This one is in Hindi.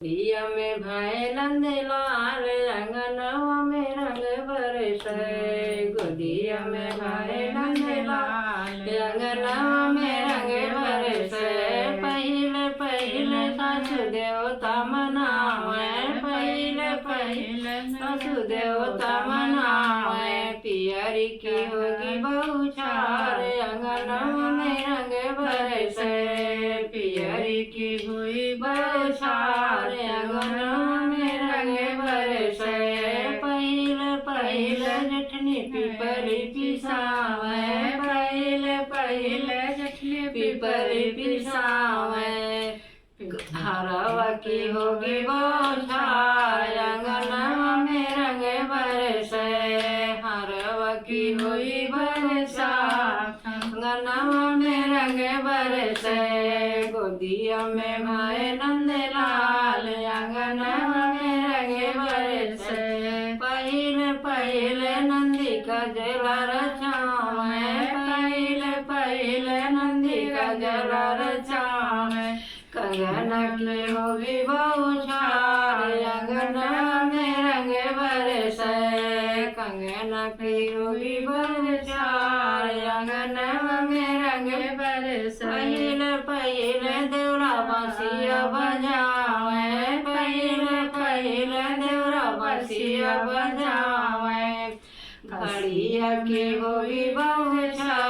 दिया में भाई नंद लाल अंगनवा में रंग बरसे गोदिया में भाई नंद लाल अंगनवा में रंग बरसे पहिले पहिले सासु देवता मनावे पहिले पहिले सासु देवता मनावे पियरी की होगी बहु चार अंगनवा में रंग बरसे पियरी की हुई बहु चार अंगनवा में रंग बरसे पहिले पहिले जठनी पिपली पिसावे पहिले पहिले जठनी पिपली पिसावे हरवा की होगी बौछार अंगनवा में रंग बरसे हरवा की हुई बरसात अंगनवा में रंग बरसे गोदिया में भाई नंद लाल अंगनवा में रंग बरसे पहिले पहिले नंदी का जला रचावे पहिले पहिले नंदी का जला रचावे कंगन की होगी बहुछार अंगनवा में रंग बरसे कंगन की होगी बहुछार अंगनवा में रंग बरसे पहिले पहिले देवरा बांसिया बजावे पहिले पहिले देवरा बांसिया बजावे घड़िया की होगी बहुछार